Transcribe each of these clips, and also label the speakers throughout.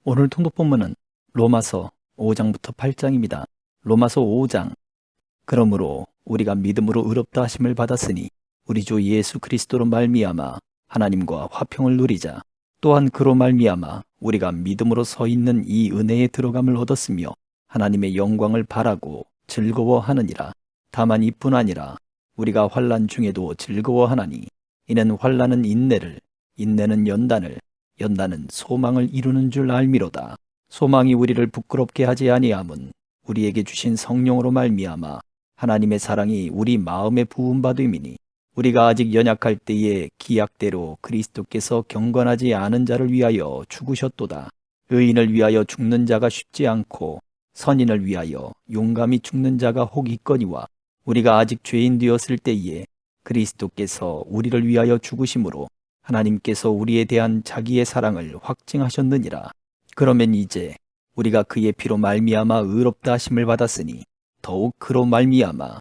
Speaker 1: 오늘 통독 본문은 로마서 5장부터 8장입니다. 로마서 5장. 그러므로 우리가 믿음으로 의롭다 하심을 받았으니 우리 주 예수 그리스도로 말미암아 하나님과 화평을 누리자. 또한 그로 말미암아 우리가 믿음으로 서 있는 이 은혜에 들어감을 얻었으며 하나님의 영광을 바라고 즐거워하느니라. 다만 이뿐 아니라 우리가 환난 중에도 즐거워하나니 이는 환난은 인내를, 인내는 연단을, 연단은 소망을 이루는 줄 알미로다. 소망이 우리를 부끄럽게 하지 아니함은 우리에게 주신 성령으로 말미암아 하나님의 사랑이 우리 마음에 부음받음이니 우리가 아직 연약할 때에 기약대로 그리스도께서 경건하지 않은 자를 위하여 죽으셨도다. 의인을 위하여 죽는 자가 쉽지 않고 선인을 위하여 용감히 죽는 자가 혹 있거니와 우리가 아직 죄인 되었을 때에 그리스도께서 우리를 위하여 죽으심으로 하나님께서 우리에 대한 자기의 사랑을 확증하셨느니라. 그러면 이제 우리가 그의 피로 말미암아 의롭다 하심을 받았으니 더욱 그로 말미암아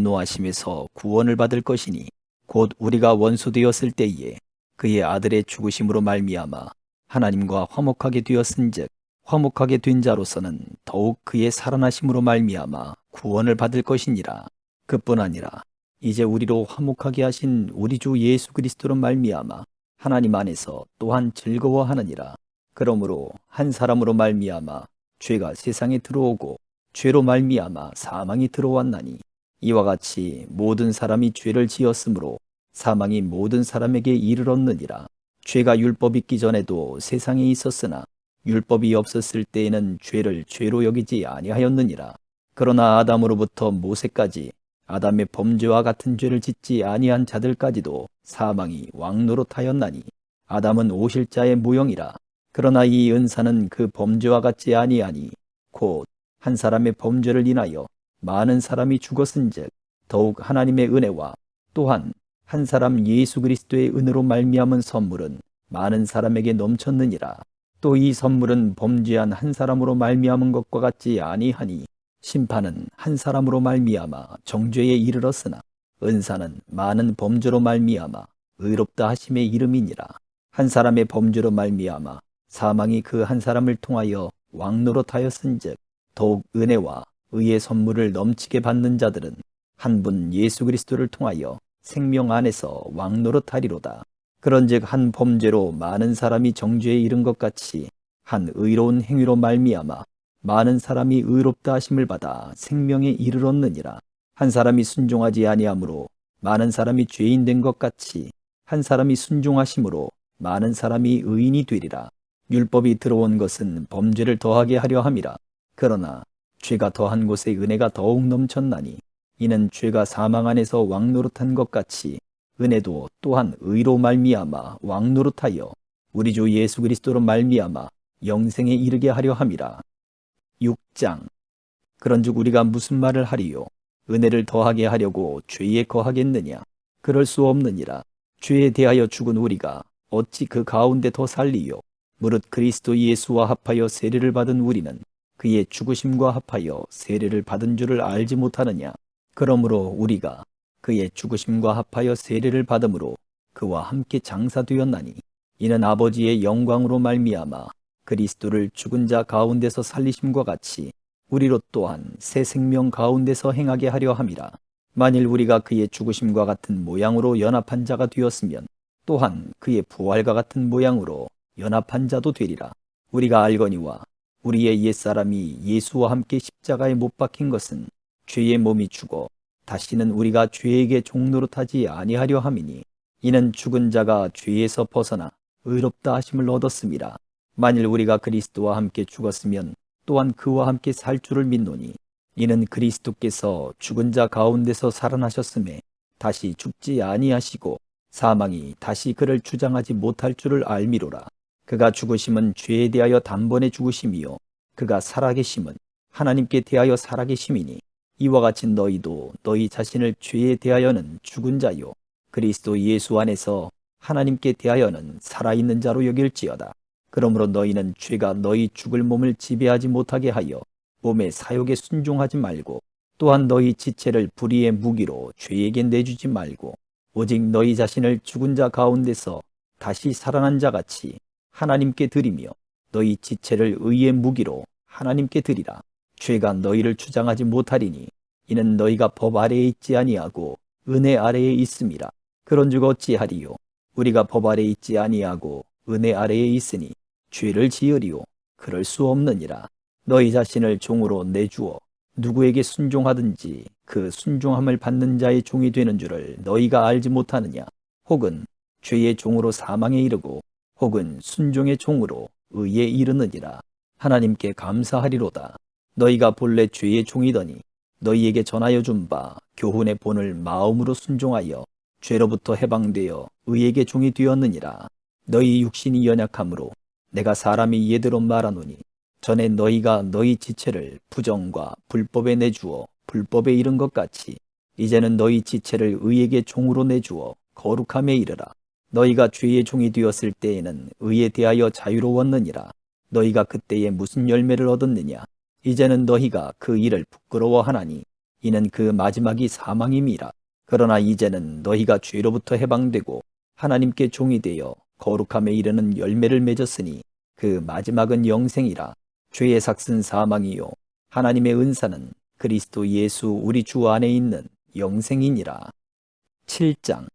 Speaker 1: 진노하심에서 구원을 받을 것이니 곧 우리가 원수 되었을 때에 그의 아들의 죽으심으로 말미암아 하나님과 화목하게 되었은즉 화목하게 된 자로서는 더욱 그의 살아나심으로 말미암아 구원을 받을 것이니라. 그뿐 아니라 이제 우리로 화목하게 하신 우리 주 예수 그리스도로 말미암아 하나님 안에서 또한 즐거워하느니라. 그러므로 한 사람으로 말미암아 죄가 세상에 들어오고 죄로 말미암아 사망이 들어왔나니 이와 같이 모든 사람이 죄를 지었으므로 사망이 모든 사람에게 이르렀느니라. 죄가 율법 있기 전에도 세상에 있었으나 율법이 없었을 때에는 죄를 죄로 여기지 아니하였느니라. 그러나 아담으로부터 모세까지 아담의 범죄와 같은 죄를 짓지 아니한 자들까지도 사망이 왕노릇하였나니 아담은 오실자의 모형이라. 그러나 이 은사는 그 범죄와 같지 아니하니 곧 한 사람의 범죄를 인하여 많은 사람이 죽었은즉 더욱 하나님의 은혜와 또한 한 사람 예수 그리스도의 은혜로 말미암은 선물은 많은 사람에게 넘쳤느니라. 또 이 선물은 범죄한 한 사람으로 말미암은 것과 같지 아니하니 심판은 한 사람으로 말미암아 정죄에 이르렀으나 은사는 많은 범죄로 말미암아 의롭다 하심의 이름이니라. 한 사람의 범죄로 말미암아 사망이 그 한 사람을 통하여 왕노릇하였은즉 더욱 은혜와 의의 선물을 넘치게 받는 자들은 한 분 예수 그리스도를 통하여 생명 안에서 왕노릇하리로다. 그런즉 한 범죄로 많은 사람이 정죄에 이른 것 같이 한 의로운 행위로 말미암아 많은 사람이 의롭다 하심을 받아 생명에 이르렀느니라. 한 사람이 순종하지 아니하므로 많은 사람이 죄인 된 것 같이 한 사람이 순종하심으로 많은 사람이 의인이 되리라. 율법이 들어온 것은 범죄를 더하게 하려 함이라. 그러나 죄가 더한 곳에 은혜가 더욱 넘쳤나니 이는 죄가 사망 안에서 왕노릇한 것 같이 은혜도 또한 의로 말미암아 왕노릇하여 우리 주 예수 그리스도로 말미암아 영생에 이르게 하려 함이라. 6장. 그런즉 우리가 무슨 말을 하리요? 은혜를 더하게 하려고 죄에 거하겠느냐? 그럴 수 없느니라. 죄에 대하여 죽은 우리가 어찌 그 가운데 더 살리요? 무릇 그리스도 예수와 합하여 세례를 받은 우리는 그의 죽으심과 합하여 세례를 받은 줄을 알지 못하느냐? 그러므로 우리가 그의 죽으심과 합하여 세례를 받음으로 그와 함께 장사되었나니 이는 아버지의 영광으로 말미암아 그리스도를 죽은 자 가운데서 살리심과 같이 우리로 또한 새 생명 가운데서 행하게 하려 함이라. 만일 우리가 그의 죽으심과 같은 모양으로 연합한 자가 되었으면 또한 그의 부활과 같은 모양으로 연합한 자도 되리라. 우리가 알거니와 우리의 옛사람이 예수와 함께 십자가에 못 박힌 것은 죄의 몸이 죽어 다시는 우리가 죄에게 종노릇하지 아니하려 함이니 이는 죽은 자가 죄에서 벗어나 의롭다 하심을 얻었음이라. 만일 우리가 그리스도와 함께 죽었으면 또한 그와 함께 살 줄을 믿노니 이는 그리스도께서 죽은 자 가운데서 살아나셨음에 다시 죽지 아니하시고 사망이 다시 그를 주장하지 못할 줄을 알미로라. 그가 죽으심은 죄에 대하여 단번에 죽으심이요 그가 살아계심은 하나님께 대하여 살아계심이니 이와 같이 너희도 너희 자신을 죄에 대하여는 죽은 자요 그리스도 예수 안에서 하나님께 대하여는 살아있는 자로 여길지어다. 그러므로 너희는 죄가 너희 죽을 몸을 지배하지 못하게 하여 몸의 사욕에 순종하지 말고 또한 너희 지체를 불의의 무기로 죄에게 내주지 말고 오직 너희 자신을 죽은 자 가운데서 다시 살아난 자같이 하나님께 드리며 너희 지체를 의의 무기로 하나님께 드리라. 죄가 너희를 주장하지 못하리니 이는 너희가 법 아래에 있지 아니하고 은혜 아래에 있음이라. 그런즉 어찌하리요? 우리가 법 아래에 있지 아니하고 은혜 아래에 있으니 죄를 지으리요? 그럴 수 없느니라. 너희 자신을 종으로 내주어 누구에게 순종하든지 그 순종함을 받는 자의 종이 되는 줄을 너희가 알지 못하느냐? 혹은 죄의 종으로 사망에 이르고 혹은 순종의 종으로 의에 이르느니라. 하나님께 감사하리로다. 너희가 본래 죄의 종이더니 너희에게 전하여 준 바 교훈의 본을 마음으로 순종하여 죄로부터 해방되어 의에게 종이 되었느니라. 너희 육신이 연약함으로 내가 사람이 예대로 말하노니 전에 너희가 너희 지체를 부정과 불법에 내주어 불법에 이른 것 같이 이제는 너희 지체를 의에게 종으로 내주어 거룩함에 이르라. 너희가 죄의 종이 되었을 때에는 의에 대하여 자유로웠느니라. 너희가 그때에 무슨 열매를 얻었느냐? 이제는 너희가 그 일을 부끄러워하나니 이는 그 마지막이 사망임이라. 그러나 이제는 너희가 죄로부터 해방되고 하나님께 종이 되어 거룩함에 이르는 열매를 맺었으니 그 마지막은 영생이라. 죄의 삭은 사망이요 하나님의 은사는 그리스도 예수 우리 주 안에 있는 영생이니라. 7장.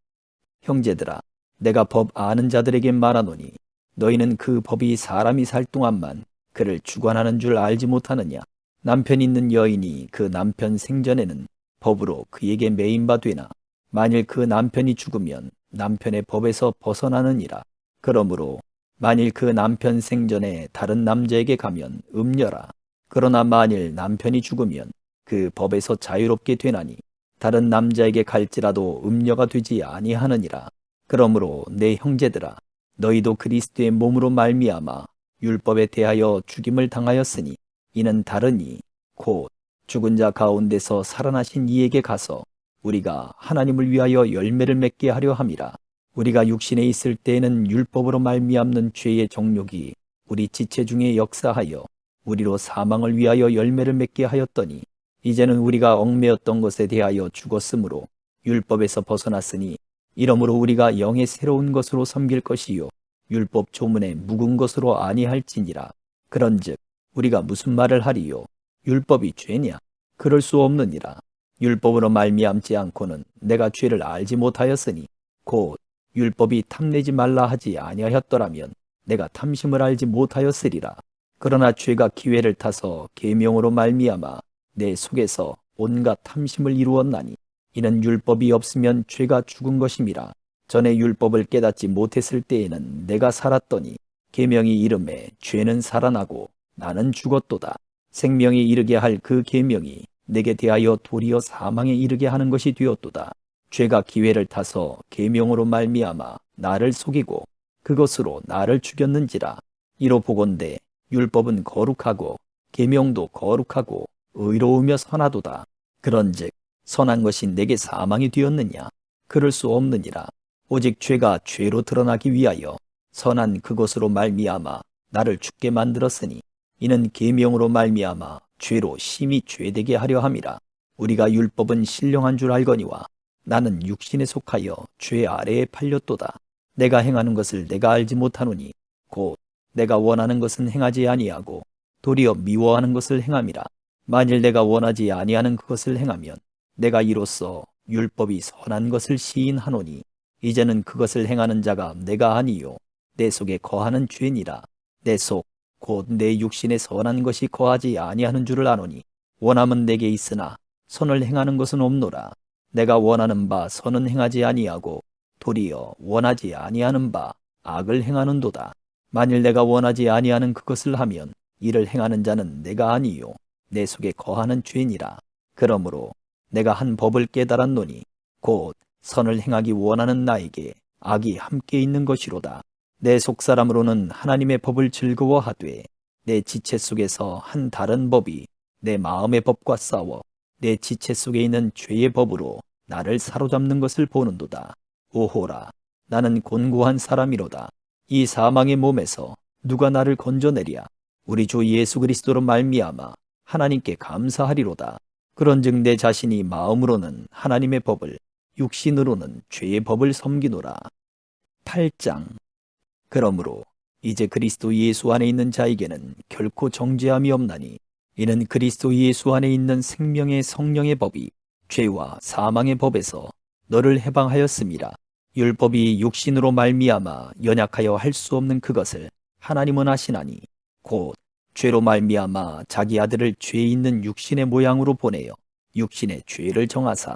Speaker 1: 형제들아, 내가 법 아는 자들에게 말하노니 너희는 그 법이 사람이 살 동안만 그를 주관하는 줄 알지 못하느냐? 남편 있는 여인이 그 남편 생전에는 법으로 그에게 매인바 되나 만일 그 남편이 죽으면 남편의 법에서 벗어나느니라. 그러므로 만일 그 남편 생전에 다른 남자에게 가면 음녀라. 그러나 만일 남편이 죽으면 그 법에서 자유롭게 되나니 다른 남자에게 갈지라도 음녀가 되지 아니하느니라. 그러므로 내 형제들아, 너희도 그리스도의 몸으로 말미암아 율법에 대하여 죽임을 당하였으니 이는 다르니 곧 죽은 자 가운데서 살아나신 이에게 가서 우리가 하나님을 위하여 열매를 맺게 하려 함이라. 우리가 육신에 있을 때에는 율법으로 말미암는 죄의 정욕이 우리 지체 중에 역사하여 우리로 사망을 위하여 열매를 맺게 하였더니 이제는 우리가 얽매였던 것에 대하여 죽었으므로 율법에서 벗어났으니 이러므로 우리가 영의 새로운 것으로 섬길 것이요 율법 조문에 묵은 것으로 아니할지니라. 그런즉 우리가 무슨 말을 하리요? 율법이 죄냐? 그럴 수 없느니라. 율법으로 말미암지 않고는 내가 죄를 알지 못하였으니 곧 율법이 탐내지 말라 하지 아니하였더라면 내가 탐심을 알지 못하였으리라. 그러나 죄가 기회를 타서 계명으로 말미암아 내 속에서 온갖 탐심을 이루었나니 이는 율법이 없으면 죄가 죽은 것임이라. 전에 율법을 깨닫지 못했을 때에는 내가 살았더니 계명이 이름에 죄는 살아나고 나는 죽었도다. 생명에 이르게 할 그 계명이 내게 대하여 도리어 사망에 이르게 하는 것이 되었도다. 죄가 기회를 타서 계명으로 말미암아 나를 속이고 그것으로 나를 죽였는지라. 이로 보건대 율법은 거룩하고 계명도 거룩하고 의로우며 선하도다. 그런즉 선한 것이 내게 사망이 되었느냐? 그럴 수 없느니라. 오직 죄가 죄로 드러나기 위하여 선한 그것으로 말미암아 나를 죽게 만들었으니 이는 계명으로 말미암아 죄로 심히 죄되게 하려 함이라. 우리가 율법은 신령한 줄 알거니와 나는 육신에 속하여 죄 아래에 팔렸도다. 내가 행하는 것을 내가 알지 못하노니 곧 내가 원하는 것은 행하지 아니하고 도리어 미워하는 것을 행함이라. 만일 내가 원하지 아니하는 그것을 행하면 내가 이로써 율법이 선한 것을 시인하노니 이제는 그것을 행하는 자가 내가 아니요 내 속에 거하는 죄니라. 내 속 곧 내 육신에 선한 것이 거하지 아니하는 줄을 아노니 원함은 내게 있으나 선을 행하는 것은 없노라. 내가 원하는 바 선은 행하지 아니하고 도리어 원하지 아니하는 바 악을 행하는도다. 만일 내가 원하지 아니하는 그것을 하면 이를 행하는 자는 내가 아니요 내 속에 거하는 죄니라. 그러므로 내가 한 법을 깨달았노니 곧 선을 행하기 원하는 나에게 악이 함께 있는 것이로다. 내 속사람으로는 하나님의 법을 즐거워하되 내 지체 속에서 한 다른 법이 내 마음의 법과 싸워 내 지체 속에 있는 죄의 법으로 나를 사로잡는 것을 보는도다. 오호라, 나는 곤고한 사람이로다. 이 사망의 몸에서 누가 나를 건져내랴? 우리 주 예수 그리스도로 말미암아 하나님께 감사하리로다. 그런즉 내 자신이 마음으로는 하나님의 법을 육신으로는 죄의 법을 섬기노라. 8장. 그러므로 이제 그리스도 예수 안에 있는 자에게는 결코 정죄함이 없나니 이는 그리스도 예수 안에 있는 생명의 성령의 법이 죄와 사망의 법에서 너를 해방하였음이라. 율법이 육신으로 말미암아 연약하여 할 수 없는 그것을 하나님은 하시나니 곧 죄로 말미암아 자기 아들을 죄 있는 육신의 모양으로 보내어 육신의 죄를 정하사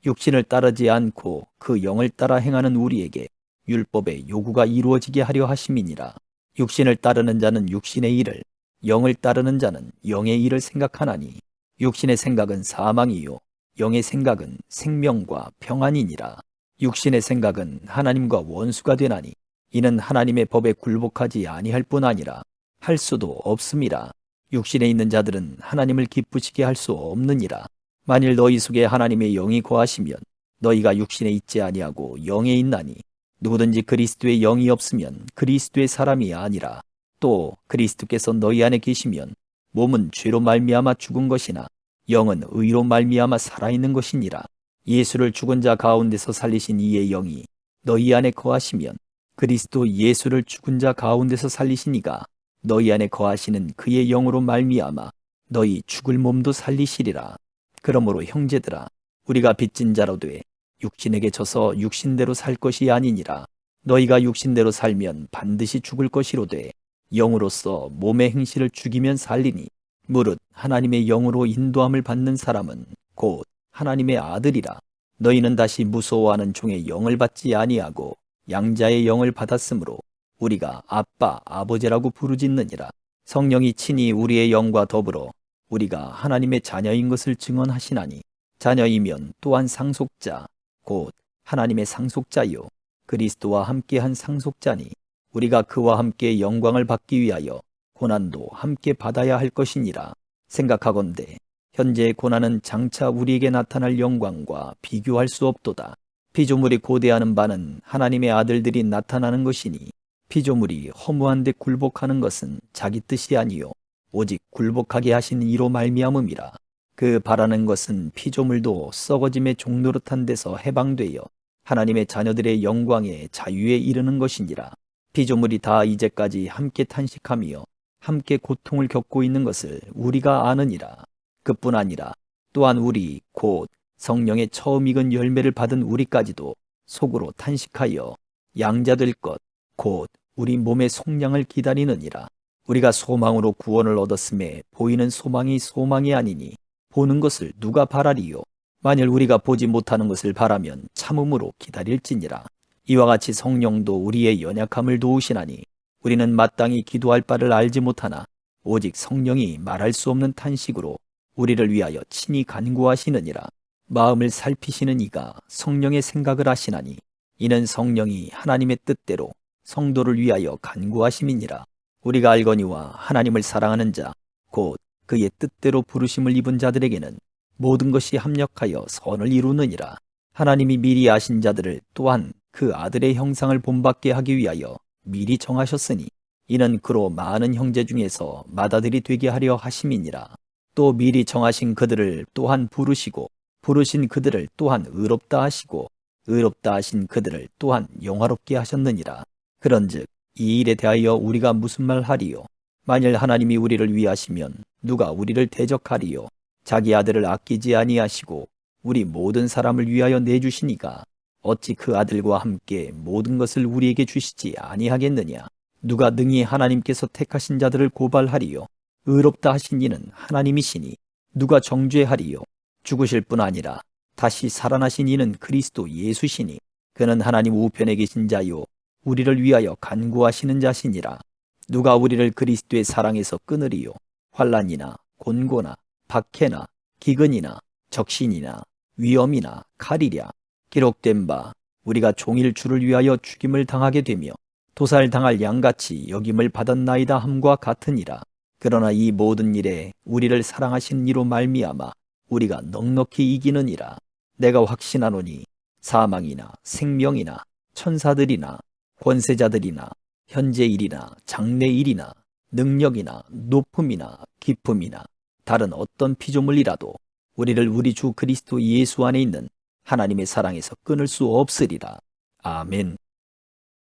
Speaker 1: 육신을 따르지 않고 그 영을 따라 행하는 우리에게 율법의 요구가 이루어지게 하려 하심이니라. 육신을 따르는 자는 육신의 일을, 영을 따르는 자는 영의 일을 생각하나니 육신의 생각은 사망이요 영의 생각은 생명과 평안이니라. 육신의 생각은 하나님과 원수가 되나니 이는 하나님의 법에 굴복하지 아니할 뿐 아니라 할 수도 없음이라. 육신에 있는 자들은 하나님을 기쁘시게 할 수 없느니라. 만일 너희 속에 하나님의 영이 거하시면 너희가 육신에 있지 아니하고 영에 있나니 누구든지 그리스도의 영이 없으면 그리스도의 사람이 아니라. 또 그리스도께서 너희 안에 계시면 몸은 죄로 말미암아 죽은 것이나 영은 의로 말미암아 살아있는 것이니라. 예수를 죽은 자 가운데서 살리신 이의 영이 너희 안에 거하시면 그리스도 예수를 죽은 자 가운데서 살리신 이가 너희 안에 거하시는 그의 영으로 말미암아 너희 죽을 몸도 살리시리라. 그러므로 형제들아, 우리가 빚진 자로 돼 육신에게 져서 육신대로 살 것이 아니니라. 너희가 육신대로 살면 반드시 죽을 것이로되 영으로서 몸의 행실을 죽이면 살리니 무릇 하나님의 영으로 인도함을 받는 사람은 곧 하나님의 아들이라. 너희는 다시 무서워하는 종의 영을 받지 아니하고 양자의 영을 받았으므로 우리가 아빠, 아버지라고 부르짖느니라. 성령이 친히 우리의 영과 더불어 우리가 하나님의 자녀인 것을 증언하시나니 자녀이면 또한 상속자, 곧 하나님의 상속자요 그리스도와 함께한 상속자니 우리가 그와 함께 영광을 받기 위하여 고난도 함께 받아야 할 것이니라. 생각하건대 현재의 고난은 장차 우리에게 나타날 영광과 비교할 수 없도다. 피조물이 고대하는 바는 하나님의 아들들이 나타나는 것이니 피조물이 허무한 데 굴복하는 것은 자기 뜻이 아니요 오직 굴복하게 하신 이로 말미암음이라. 그 바라는 것은 피조물도 썩어짐의 종노릇한 데서 해방되어 하나님의 자녀들의 영광에 자유에 이르는 것이니라. 피조물이 다 이제까지 함께 탄식하며 함께 고통을 겪고 있는 것을 우리가 아느니라. 그뿐 아니라 또한 우리 곧 성령의 처음 익은 열매를 받은 우리까지도 속으로 탄식하여 양자될 것 곧 우리 몸의 속량을 기다리느니라. 우리가 소망으로 구원을 얻었음에 보이는 소망이 소망이 아니니 보는 것을 누가 바라리요. 만일 우리가 보지 못하는 것을 바라면 참음으로 기다릴지니라. 이와 같이 성령도 우리의 연약함을 도우시나니 우리는 마땅히 기도할 바를 알지 못하나 오직 성령이 말할 수 없는 탄식으로 우리를 위하여 친히 간구하시느니라. 마음을 살피시는 이가 성령의 생각을 하시나니 이는 성령이 하나님의 뜻대로 성도를 위하여 간구하심이니라. 우리가 알거니와 하나님을 사랑하는 자 곧 그의 뜻대로 부르심을 입은 자들에게는 모든 것이 합력하여 선을 이루느니라. 하나님이 미리 아신 자들을 또한 그 아들의 형상을 본받게 하기 위하여 미리 정하셨으니 이는 그로 많은 형제 중에서 맏아들이 되게 하려 하심이니라. 또 미리 정하신 그들을 또한 부르시고 부르신 그들을 또한 의롭다 하시고 의롭다 하신 그들을 또한 영화롭게 하셨느니라. 그런즉 이 일에 대하여 우리가 무슨 말 하리요? 만일 하나님이 우리를 위하시면 누가 우리를 대적하리요? 자기 아들을 아끼지 아니하시고 우리 모든 사람을 위하여 내주시니가 어찌 그 아들과 함께 모든 것을 우리에게 주시지 아니하겠느냐? 누가 능히 하나님께서 택하신 자들을 고발하리요? 의롭다 하신 이는 하나님이시니 누가 정죄하리요? 죽으실 뿐 아니라 다시 살아나신 이는 그리스도 예수시니 그는 하나님 우편에 계신 자요 우리를 위하여 간구하시는 자시니라. 누가 우리를 그리스도의 사랑에서 끊으리요? 환난이나 곤고나 박해나 기근이나 적신이나 위험이나 칼이랴. 기록된 바 우리가 종일 주를 위하여 죽임을 당하게 되며 도살당할 양같이 여김을 받았나이다 함과 같으니라. 그러나 이 모든 일에 우리를 사랑하신 이로 말미암아 우리가 넉넉히 이기느니라. 내가 확신하노니 사망이나 생명이나 천사들이나 권세자들이나 현재 일이나 장래 일이나 능력이나 높음이나 깊음이나 다른 어떤 피조물이라도 우리를 우리 주 그리스도 예수 안에 있는 하나님의 사랑에서 끊을 수 없으리라. 아멘.